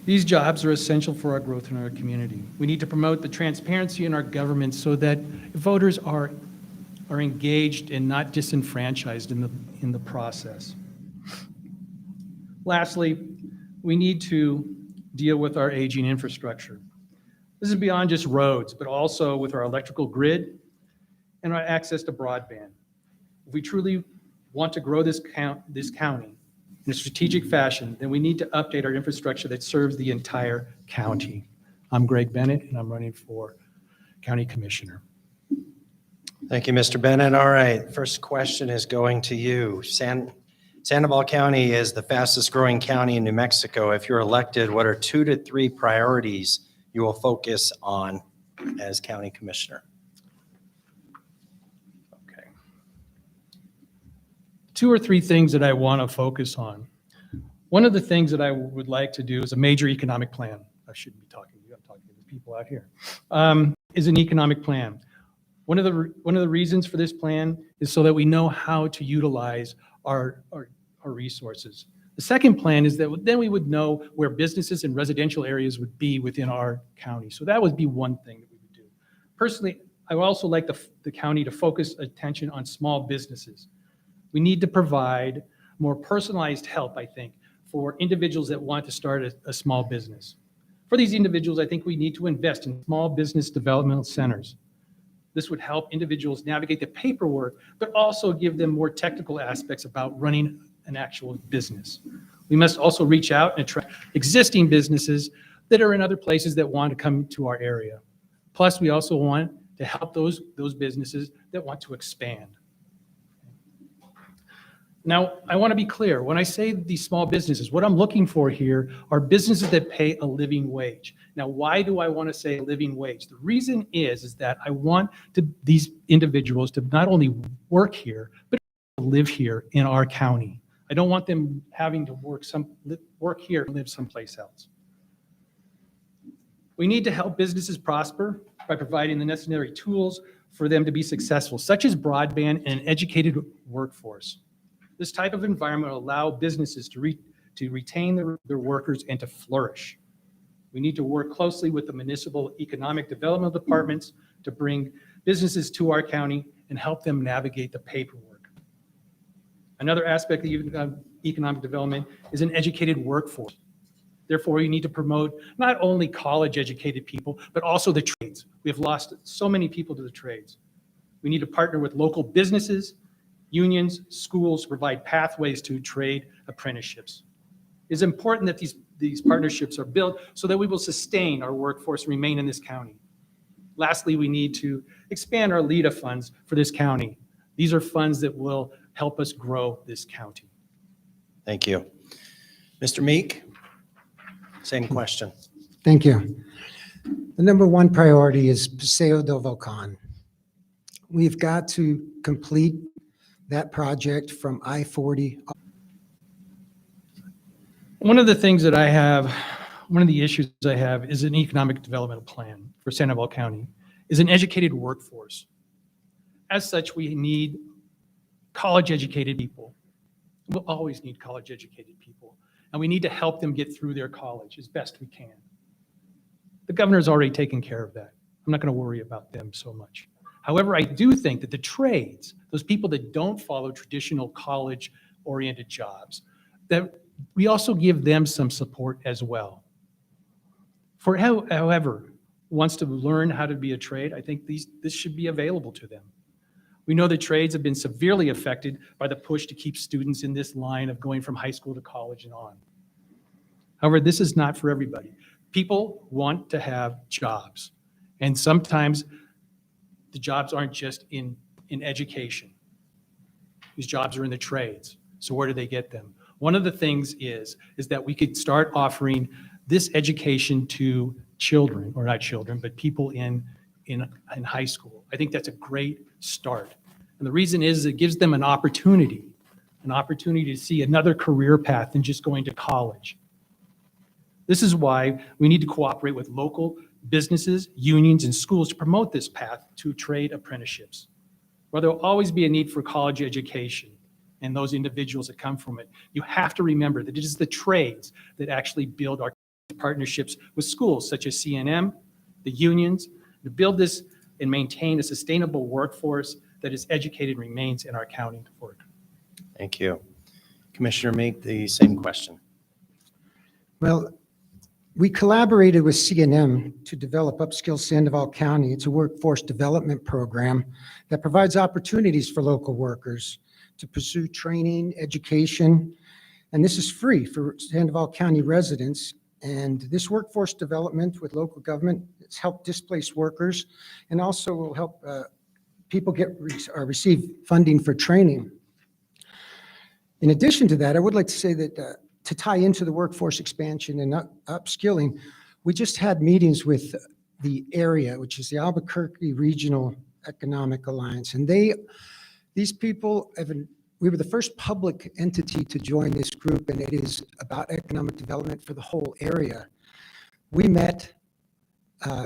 These jobs are essential for our growth in our community. We need to promote the transparency in our government so that voters are engaged and not disenfranchised in the process. Lastly, we need to deal with our aging infrastructure. This is beyond just roads, but also with our electrical grid and our access to broadband. If we truly want to grow this county in a strategic fashion, then we need to update our infrastructure that serves the entire county. I'm Greg Bennett, and I'm running for County Commissioner. Thank you, Mr. Bennett. All right, first question is going to you. Sandoval County is the fastest growing county in New Mexico. If you're elected, what are 2 to 3 priorities you will focus on as county commissioner? Okay. 2 or 3 things that I want to focus on. One of the things that I would like to do is a major economic plan. I shouldn't be talking to you, I'm talking to the people out here. Is an economic plan. One of the reasons for this plan is so that we know how to utilize our resources. The second plan is that then we would know where businesses and residential areas would be within our county. So that would be one thing that we would do. Personally, I would also like the county to focus attention on small businesses. We need to provide more personalized help, I think, for individuals that want to start a small business. For these individuals, I think we need to invest in small business developmental centers. This would help individuals navigate the paperwork, but also give them more technical aspects about running an actual business. We must also reach out and attract existing businesses that are in other places that want to come to our area. Plus, we also want to help those businesses that want to expand. Now, I want to be clear. When I say these small businesses, what I'm looking for here are businesses that pay a living wage. Now, why do I want to say living wage? The reason is that I want these individuals to not only work here, but live here in our county. I don't want them having to work here and live someplace else. We need to help businesses prosper by providing the necessary tools for them to be successful, such as broadband and an educated workforce. This type of environment will allow businesses to retain their workers and to flourish. We need to work closely with the municipal economic development departments to bring businesses to our county and help them navigate the paperwork. Another aspect of economic development is an educated workforce. Therefore, you need to promote not only college-educated people, but also the trades. We have lost so many people to the trades. We need to partner with local businesses, unions, schools to provide pathways to trade apprenticeships. It's important that these partnerships are built so that we will sustain our workforce and remain in this county. Lastly, we need to expand our LEDA funds for this county. These are funds that will help us grow this county. Thank you. Mr. Meek, same question. Thank you. The number 1 priority is Paseo del Volcan. We've got to complete that project from I-40. One of the things that I have, one of the issues I have is an economic development plan for Sandoval County, is an educated workforce. As such, we need college-educated people. We'll always need college-educated people, and we need to help them get through their college as best we can. The governor's already taken care of that. I'm not going to worry about them so much. However, I do think that the trades, those people that don't follow traditional college-oriented jobs, that we also give them some support as well. For however wants to learn how to be a trade, I think this should be available to them. We know that trades have been severely affected by the push to keep students in this line of going from high school to college and on. However, this is not for everybody. People want to have jobs, and sometimes the jobs aren't just in education. These jobs are in the trades. So where do they get them? One of the things is that we could start offering this education to children, or not children, but people in high school. I think that's a great start. And the reason is it gives them an opportunity to see another career path than just going to college. This is why we need to cooperate with local businesses, unions, and schools to promote this path to trade apprenticeships. While there will always be a need for college education and those individuals that come from it, you have to remember that it is the trades that actually build our partnerships with schools such as CNM, the unions, to build this and maintain a sustainable workforce that is educated and remains in our county for it. Thank you. Commissioner Meek, the same question. Well, we collaborated with CNM to develop Upskill Sandoval County. It's a workforce development program that provides opportunities for local workers to pursue training, education, and this is free for Sandoval County residents. And this workforce development with local government has helped displaced workers and also will help people receive funding for training. In addition to that, I would like to say that to tie into the workforce expansion and upskilling, we just had meetings with the area, which is the Albuquerque Regional Economic Alliance. And these people we were the first public entity to join this group, and it is about economic development for the whole area. We met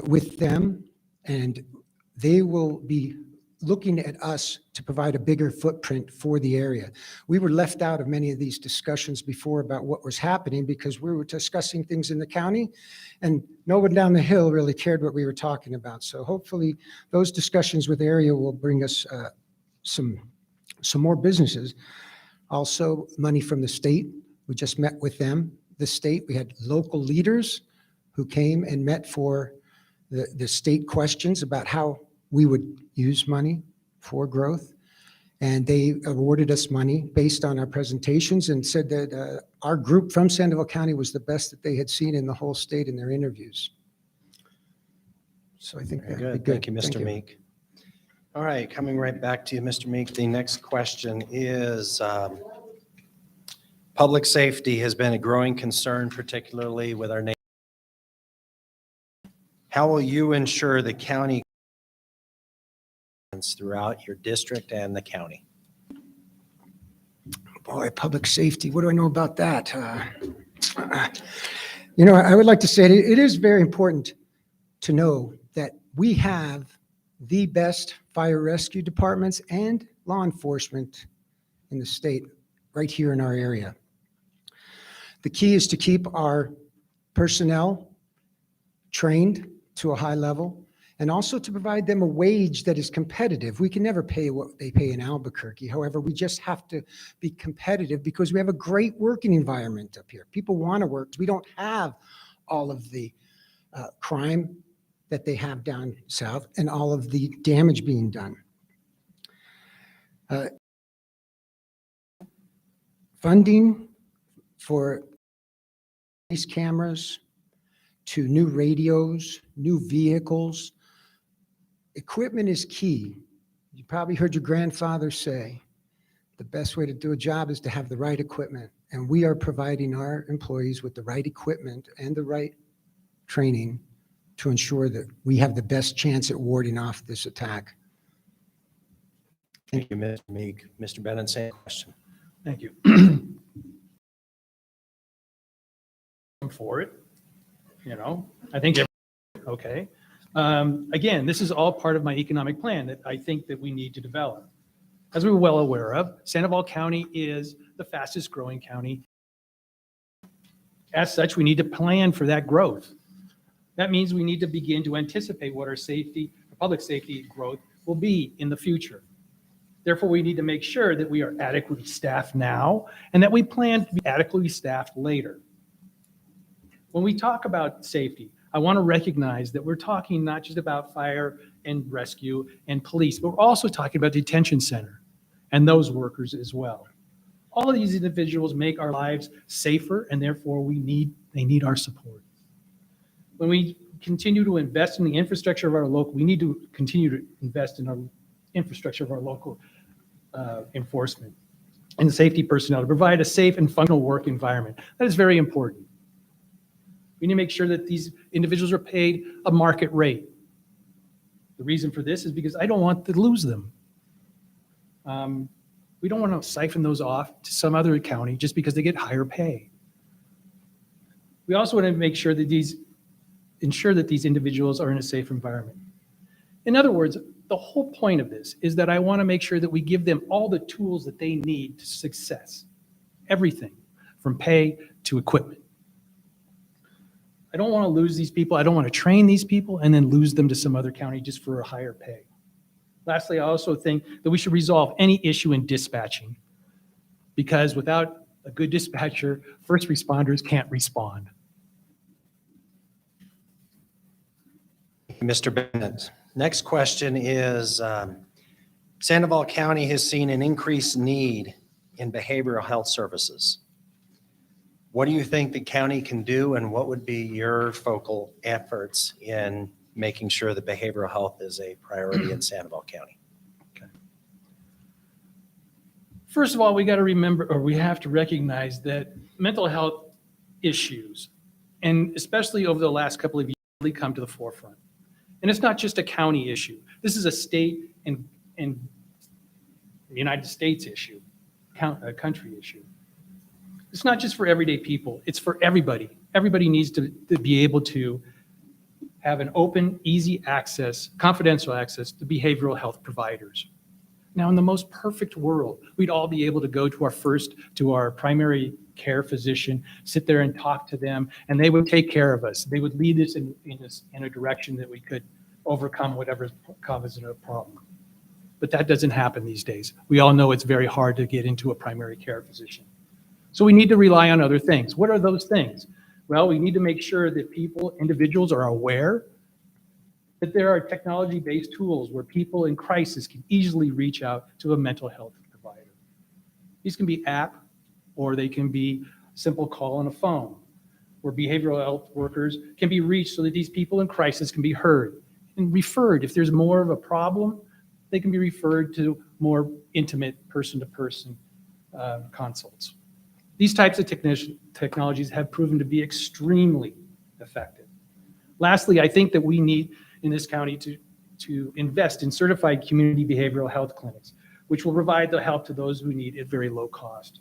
with them, and they will be looking at us to provide a bigger footprint for the area. We were left out of many of these discussions before about what was happening because we were discussing things in the county and no one down the hill really cared what we were talking about. So hopefully those discussions with the area will bring us some more businesses. Also, money from the state. We just met with them. The state, we had local leaders who came and met for the state questions about how we would use money for growth. And they awarded us money based on our presentations and said that our group from Sandoval County was the best that they had seen in the whole state in their interviews. So I think Very that'd be good. good. Thank you, Mr. Meek. All right, coming right back to you, Mr. Meek. The next question is, public safety has been a growing concern, particularly with our neighbors. How will you ensure the county throughout your district and the county? Boy, public safety, what do I know about that? You know, I would like to say it is very important to know that we have the best fire rescue departments and law enforcement in the state right here in our area. The key is to keep our personnel trained to a high level and also to provide them a wage that is competitive. We can never pay what they pay in Albuquerque. However, we just have to be competitive because we have a great working environment up here. People want to work. We don't have all of the crime that they have down south and all of the damage being done. Funding for these cameras, to new radios, new vehicles. Equipment is key. You probably heard your grandfather say, the best way to do a job is to have the right equipment. And we are providing our employees with the right equipment and the right training to ensure that we have the best chance at warding off this attack. Thank you, Mr. Meek. Mr. Bennett, same question. Thank you. I'm for it. You know, I think, okay. Again, this is all part of my economic plan that I think that we need to develop. As we're well aware of, Sandoval County is the fastest growing county. As such, we need to plan for that growth. That means we need to begin to anticipate what our public safety growth will be in the future. Therefore, we need to make sure that we are adequately staffed now and that we plan to be adequately staffed later. When we talk about safety, I want to recognize that we're talking not just about fire and rescue and police, but we're also talking about detention center and those workers as well. All of these individuals make our lives safer, and therefore they need our support. When we continue to invest in the infrastructure of our local, we need to continue to invest in our infrastructure of our local enforcement and safety personnel to provide a safe and functional work environment. That is very important. We need to make sure that these individuals are paid a market rate. The reason for this is because I don't want to lose them. We don't want to siphon those off to some other county just because they get higher pay. We also want to make sure that ensure that these individuals are in a safe environment. In other words, the whole point of this is that I want to make sure that we give them all the tools that they need to success. Everything from pay to equipment. I don't want to lose these people. I don't want to train these people and then lose them to some other county just for a higher pay. Lastly, I also think that we should resolve any issue in dispatching, because without a good dispatcher, first responders can't respond. Mr. Bennett. Next question is, Sandoval County has seen an increased need in behavioral health services. What do you think the county can do, and what would be your focal efforts in making sure that behavioral health is a priority in Sandoval County? First of all, we got to remember, or we have to recognize that mental health issues, and especially over the last couple of years, really come to the forefront. And it's not just a county issue. This is a state and United States issue, a country issue. It's not just for everyday people. It's for everybody. Everybody needs to be able to have an open, easy access, confidential access to behavioral health providers. Now, in the most perfect world, we'd all be able to go to our primary care physician, sit there and talk to them, and they would take care of us. They would lead us in a direction that we could overcome whatever's causing a problem. But that doesn't happen these days. We all know it's very hard to get into a primary care physician. So we need to rely on other things. What are those things? Well, we need to make sure that individuals are aware that there are technology-based tools where people in crisis can easily reach out to a mental health provider. These can be app, or they can be simple call on a phone, where behavioral health workers can be reached so that these people in crisis can be heard and referred. If there's more of a problem, they can be referred to more intimate person-to-person consults. These types of technologies have proven to be extremely effective. Lastly, I think that we need in this county to invest in certified community behavioral health clinics, which will provide the help to those who need at very low cost.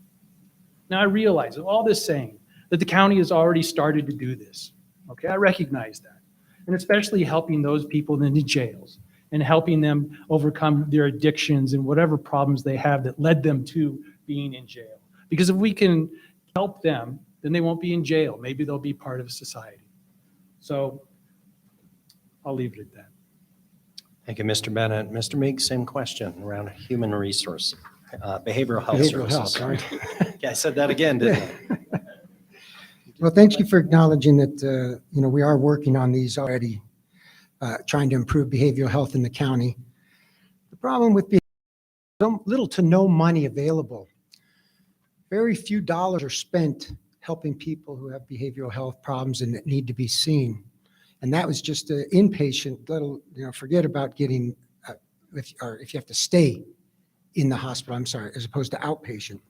Now, I realize with all this saying that the county has already started to do this. Okay, I recognize that. And especially helping those people in the jails and helping them overcome their addictions and whatever problems they have that led them to being in jail. Because if we can help them, then they won't be in jail. Maybe they'll be part of society. So I'll leave it at that. Thank you, Mr. Bennett. Mr. Meek, same question around human resource, behavioral health Behavioral services. health, right? Yeah, I said that again, didn't I? Well, thank you for acknowledging that, we are working on these already, trying to improve behavioral health in the county. The problem with little to no money available. Very few dollars are spent helping people who have behavioral health problems and that need to be seen. And that was just an inpatient, forget about getting, if you have to stay in the hospital, as opposed to outpatient.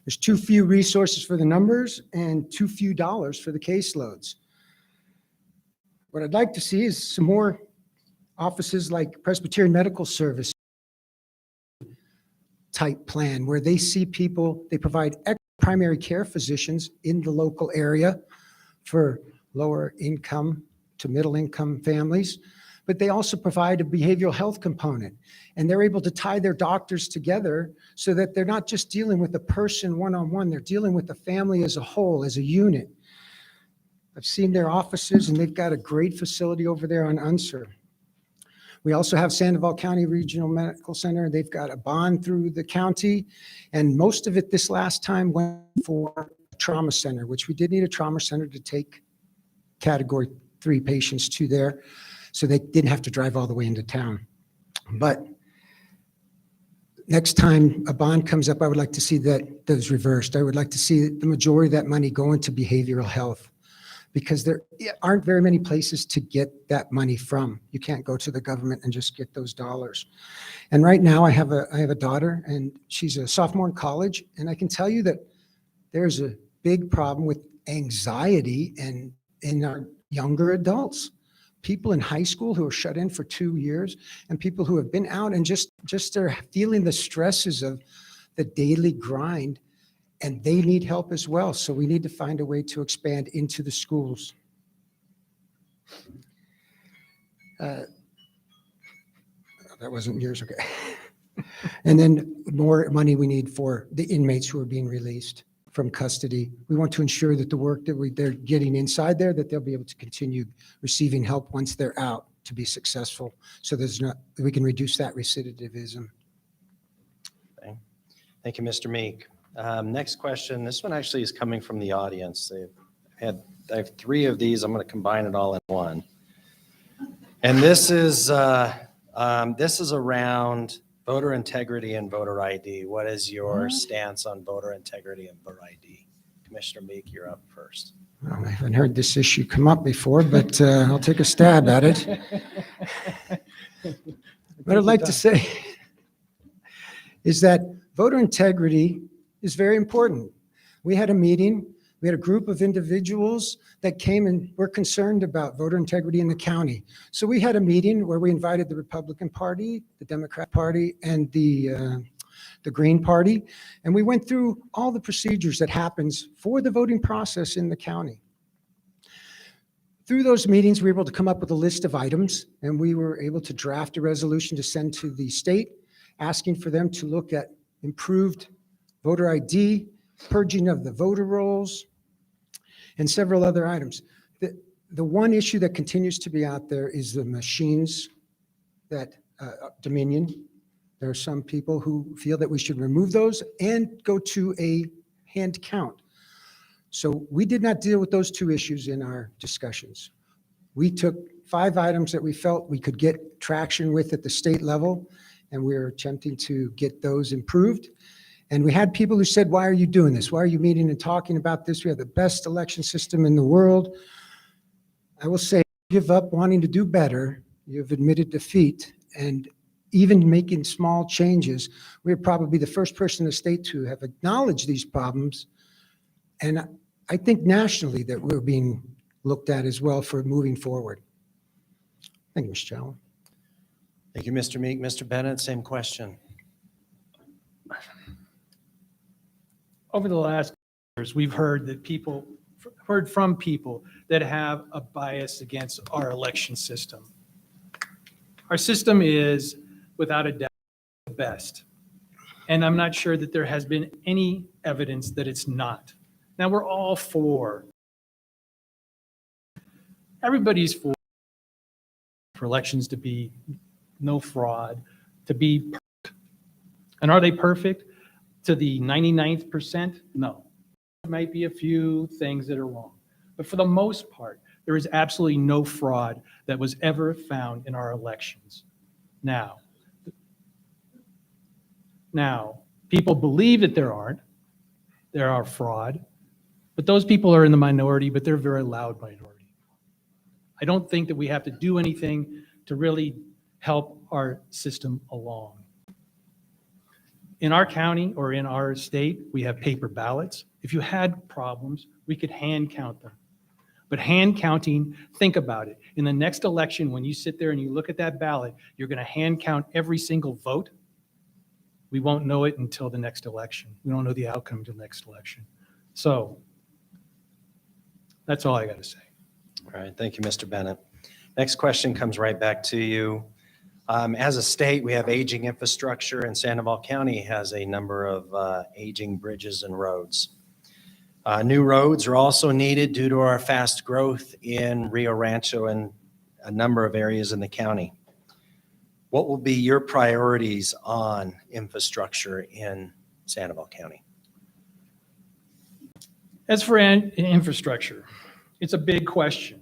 There's too few resources for the numbers and too few dollars for the caseloads. What I'd like to see is some more offices like Presbyterian Medical Service type plan where they see people, they provide primary care physicians in the local area for lower income to middle income families, but they also provide a behavioral health component, and they're able to tie their doctors together so that they're not just dealing with a person one-on-one, they're dealing with the family as a whole, as a unit. I've seen their offices, and they've got a great facility over there on Unser. We also have Sandoval County Regional Medical Center. They've got a bond through the county, and most of it this last time went for a trauma center, which we did need a trauma center to take Category 3 patients to there, so they didn't have to drive all the way into town. But next time a bond comes up, I would like to see those reversed. I would like to see the majority of that money go into behavioral health, because there aren't very many places to get that money from. You can't go to the government and just get those dollars. And right now I have a daughter, and she's a sophomore in college, and I can tell you that there's a big problem with anxiety and in our younger adults, people in high school who are shut in for 2 years, and people who have been out and just are feeling the stresses of the daily grind, and they need help as well. So we need to find a way to expand into the schools. That wasn't yours, okay. And then more money we need for the inmates who are being released. from custody. We want to ensure that the work that they're getting inside there, that they'll be able to continue receiving help once they're out to be successful. So we can reduce that recidivism. Okay. Thank you, Mr. Meek. Next question. This one actually is coming from the audience. I have 3 of these. I'm going to combine it all in one. And this is around voter integrity and voter ID. What is your stance on voter integrity and voter ID? Commissioner Meek, you're up first. Well, I haven't heard this issue come up before, but I'll take a stab at it. What I'd like to say is that voter integrity is very important. We had a meeting. We had a group of individuals that came and were concerned about voter integrity in the county. So we had a meeting where we invited the Republican Party, the Democrat Party, and the Green Party. And we went through all the procedures that happens for the voting process in the county. Through those meetings, we were able to come up with a list of items, and we were able to draft a resolution to send to the state, asking for them to look at improved voter ID, purging of the voter rolls, and several other items. The one issue that continues to be out there is the machines that Dominion. There are some people who feel that we should remove those and go to a hand count. So we did not deal with those 2 issues in our discussions. We took 5 items that we felt we could get traction with at the state level, and we were attempting to get those improved. And we had people who said, why are you doing this? Why are you meeting and talking about this? We have the best election system in the world. I will say, give up wanting to do better. You've admitted defeat. And even making small changes, we're probably the first person in the state to have acknowledged these problems. And I think nationally that we're being looked at as well for moving forward. Thank you, Mr. Chairman. Thank you, Mr. Meek. Mr. Bennett, same question. Over the last years, we've heard from people that have a bias against our election system. Our system is, without a doubt, the best. And I'm not sure that there has been any evidence that it's not. Now, we're all for, everybody's for elections to be no fraud, to be perfect. And are they perfect? To the 99th percent? No. There might be a few things that are wrong. But for the most part, there is absolutely no fraud that was ever found in our elections. Now, people believe that there are fraud, but those people are in the minority, but they're a very loud minority. I don't think that we have to do anything to really help our system along. In our county or in our state, we have paper ballots. If you had problems, we could hand count them. But hand counting, think about it. In the next election, when you sit there and you look at that ballot, you're going to hand count every single vote. We won't know it until the next election. We don't know the outcome until the next election. So that's all I got to say. All right. Thank you, Mr. Bennett. Next question comes right back to you. As a state, we have aging infrastructure, and Sandoval County has a number of aging bridges and roads. New roads are also needed due to our fast growth in Rio Rancho and a number of areas in the county. What will be your priorities on infrastructure in Sandoval County? As for infrastructure, it's a big question.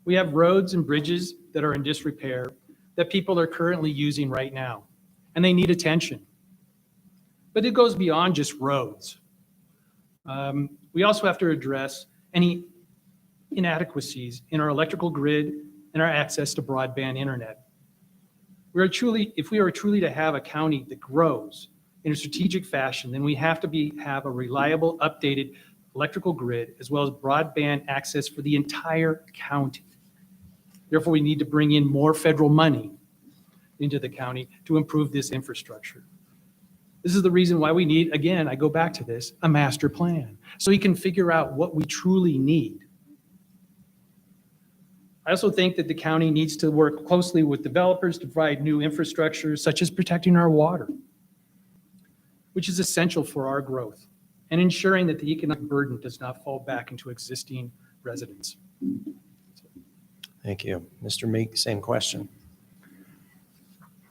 We have roads and bridges that are in disrepair that people are currently using right now, and they need attention. But it goes beyond just roads. We also have to address any inadequacies in our electrical grid and our access to broadband internet. If we are truly to have a county that grows in a strategic fashion, then we have to have a reliable, updated electrical grid as well as broadband access for the entire county. Therefore, we need to bring in more federal money into the county to improve this infrastructure. This is the reason why we need, again, I go back to this, a master plan, so we can figure out what we truly need. I also think that the county needs to work closely with developers to provide new infrastructure, such as protecting our water, which is essential for our growth. and ensuring that the economic burden does not fall back into existing residents. Thank you. Mr. Meek, same question.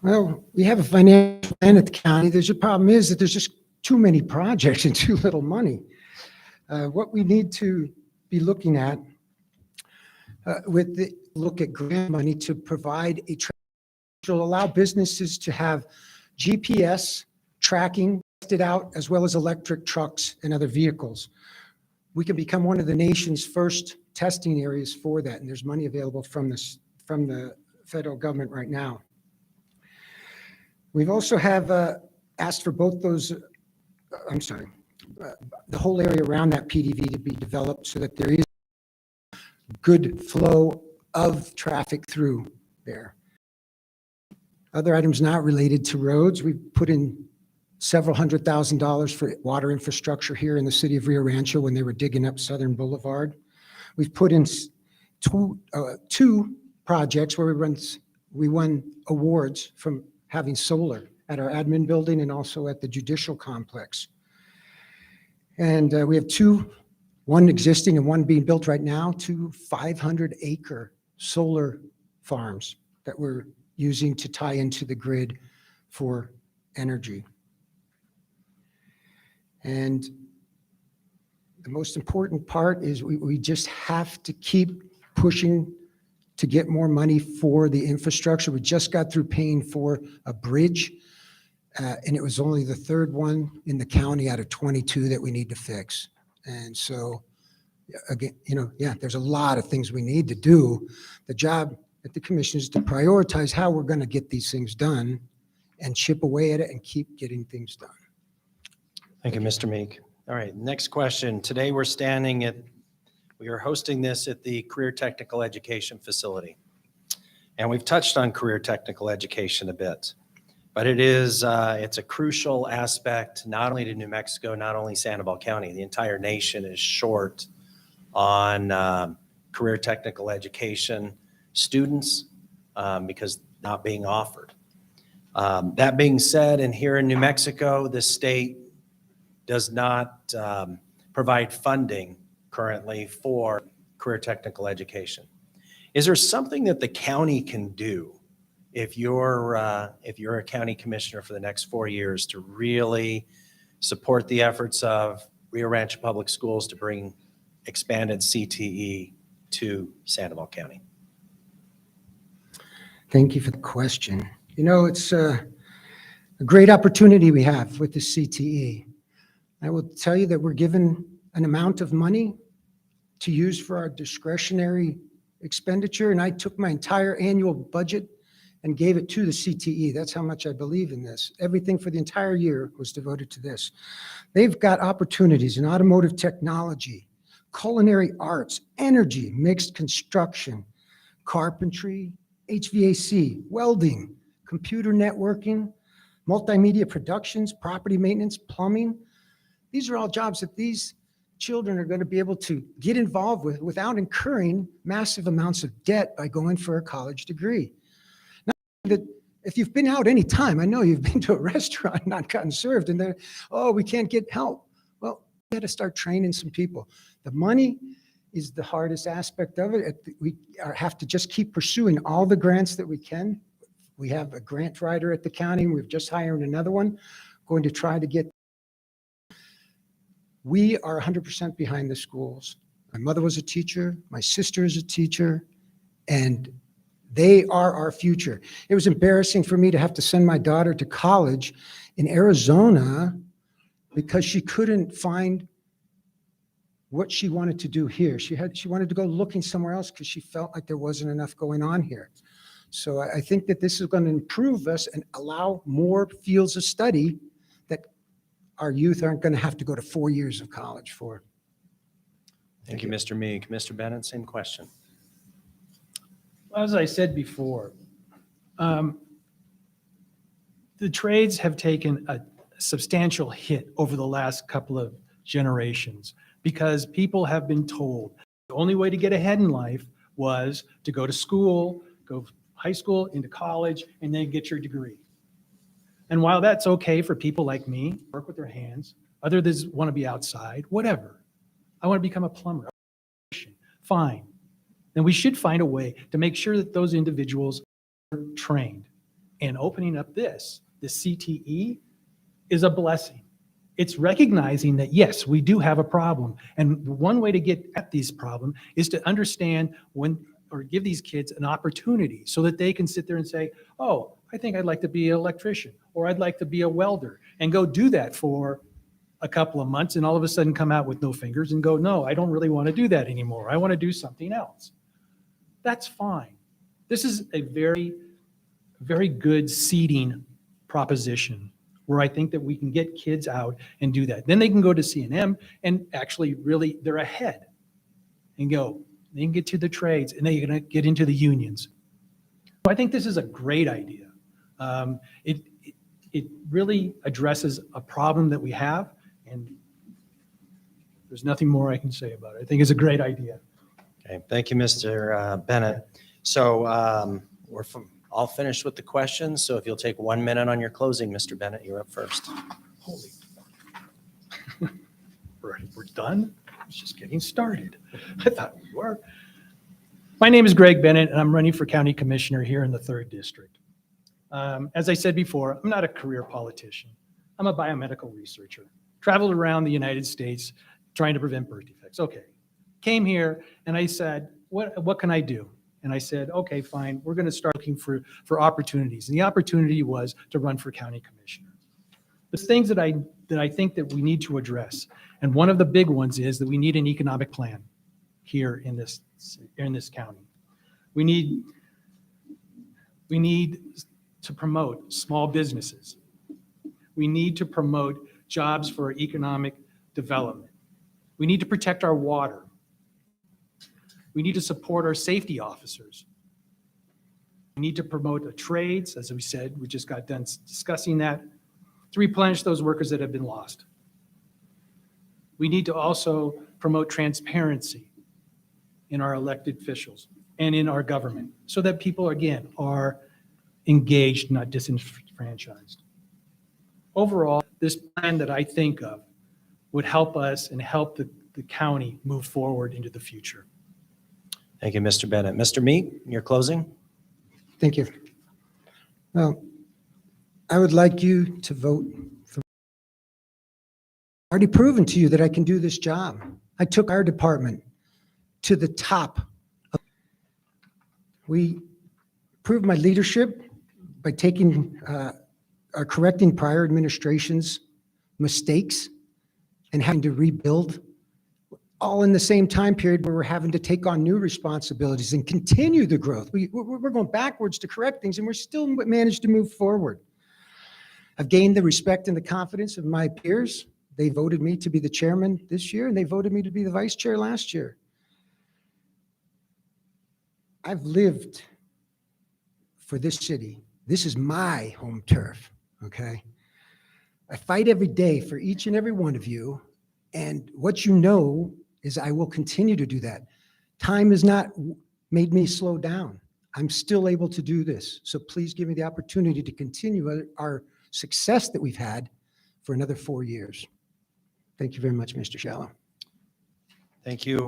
Well, we have a financial plan at the county. There's a problem is that there's just too many projects and too little money. What we need to be looking at look at grant money to provide will allow businesses to have GPS tracking tested out, as well as electric trucks and other vehicles. We can become one of the nation's first testing areas for that, and there's money available from the federal government right now. We've also have asked for both those, the whole area around that PDV to be developed so that there is good flow of traffic through there. Other items not related to roads, we've put in several $100,000 for water infrastructure here in the city of Rio Rancho when they were digging up Southern Boulevard. We've put in two projects where we won awards from having solar at our admin building and also at the judicial complex. And we have one existing and one being built right now, 2 500-acre solar farms that we're using to tie into the grid for energy. And the most important part is we just have to keep pushing to get more money for the infrastructure. We just got through paying for a bridge, and it was only the third one in the county out of 22 that we need to fix. And so, again, there's a lot of things we need to do. The job at the commission is to prioritize how we're going to get these things done and chip away at it and keep getting things done. Thank you, Mr. Meek. All right, next question. Today we are hosting this at the Career Technical Education Facility. And we've touched on career technical education a bit, but it's a crucial aspect, not only to New Mexico, not only Sandoval County. The entire nation is short on career technical education students because not being offered. That being said, and here in New Mexico, the state does not provide funding currently for career technical education. Is there something that the county can do if you're a county commissioner for the next 4 years to really support the efforts of Rio Rancho Public Schools to bring expanded CTE to Sandoval County? Thank you for the question. It's a great opportunity we have with the CTE. I will tell you that we're given an amount of money to use for our discretionary expenditure, and I took my entire annual budget and gave it to the CTE. That's how much I believe in this. Everything for the entire year was devoted to this. They've got opportunities in automotive technology, culinary arts, energy, mixed construction, carpentry, HVAC, welding, computer networking, multimedia productions, property maintenance, plumbing. These are all jobs that these children are going to be able to get involved with without incurring massive amounts of debt by going for a college degree. Now, that if you've been out any time, I know you've been to a restaurant and not gotten served, and they're, oh, we can't get help. Well, we got to start training some people. The money is the hardest aspect of it. We have to just keep pursuing all the grants that we can. We have a grant writer at the county. We've just hired another one, going to try to get. We are 100% behind the schools. My mother was a teacher. My sister is a teacher, and they are our future. It was embarrassing for me to have to send my daughter to college in Arizona because she couldn't find what she wanted to do here. She wanted to go looking somewhere else because she felt like there wasn't enough going on here. So I think that this is going to improve us and allow more fields of study that our youth aren't going to have to go to 4 years of college for. Thank you, Mr. Meek. Mr. Bennett, same question. As I said before, the trades have taken a substantial hit over the last couple of generations because people have been told the only way to get ahead in life was to go to school, go high school into college, and then get your degree. And while that's okay for people like me, work with their hands, Others want to be outside, whatever. I want to become a plumber. Fine. Then we should find a way to make sure that those individuals are trained. And opening up the CTE is a blessing. It's recognizing that, yes, we do have a problem. And one way to get at this problem is to understand or give these kids an opportunity so that they can sit there and say, oh, I think I'd like to be an electrician, or I'd like to be a welder, and go do that for a couple of months, and all of a sudden come out with no fingers and go, no, I don't really want to do that anymore. I want to do something else. That's fine. This is a very, very good seeding proposition where I think that we can get kids out and do that. Then they can go to C&M and actually really, they're ahead and go, they can get to the trades and they're going to get into the unions. So I think this is a great idea. It really addresses a problem that we have, and there's nothing more I can say about it. I think it's a great idea. Okay, thank you, Mr. Bennett. So we're all finished with the questions. So if you'll take 1 minute on your closing, Mr. Bennett, you're up first. Holy. We're done? It's just getting started. I thought we were. My name is Greg Bennett, and I'm running for county commissioner here in the 3rd District. As I said before, I'm not a career politician. I'm a biomedical researcher. Traveled around the United States trying to prevent birth defects. Okay. Came here and I said, what can I do? And I said, okay, fine. We're going to start looking for opportunities. And the opportunity was to run for county commissioner. The things that I think that we need to address, and one of the big ones is that we need an economic plan here in this county. We need to promote small businesses. We need to promote jobs for economic development. We need to protect our water. We need to support our safety officers. We need to promote the trades, as we said, we just got done discussing that, to replenish those workers that have been lost. We need to also promote transparency in our elected officials and in our government so that people, again, are engaged, not disenfranchised. Overall, this plan that I think of would help us and help the county move forward into the future. Thank you, Mr. Bennett. Mr. Meek, your closing? Thank you. Well, I would like you to vote for. I've already proven to you that I can do this job. I took our department to the top. We proved my leadership by correcting prior administration's mistakes and having to rebuild, all in the same time period where we're having to take on new responsibilities and continue the growth. We're going backwards to correct things, and we're still managed to move forward. I've gained the respect and the confidence of my peers. They voted me to be the chairman this year, and they voted me to be the vice chair last year. I've lived for this city. This is my home turf, okay? I fight every day for each and every one of you, and what you know is I will continue to do that. Time has not made me slow down. I'm still able to do this, so please give me the opportunity to continue our success that we've had for another 4 years. Thank you very much, Mr. Shallow. Thank you,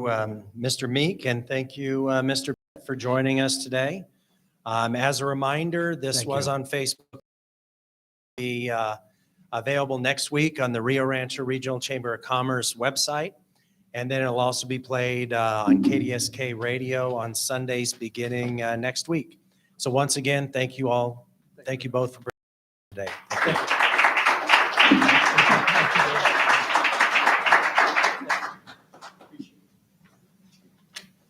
Mr. Meek, and thank you, Mr. Bennett, for joining us today. As a reminder, this Thank was you. on Facebook. Be available next week on the Rio Rancho Regional Chamber of Commerce website. And then it'll also be played on KDSK radio on Sundays beginning next week. So once again, thank you all. Thank you both for bringing today. Thank you.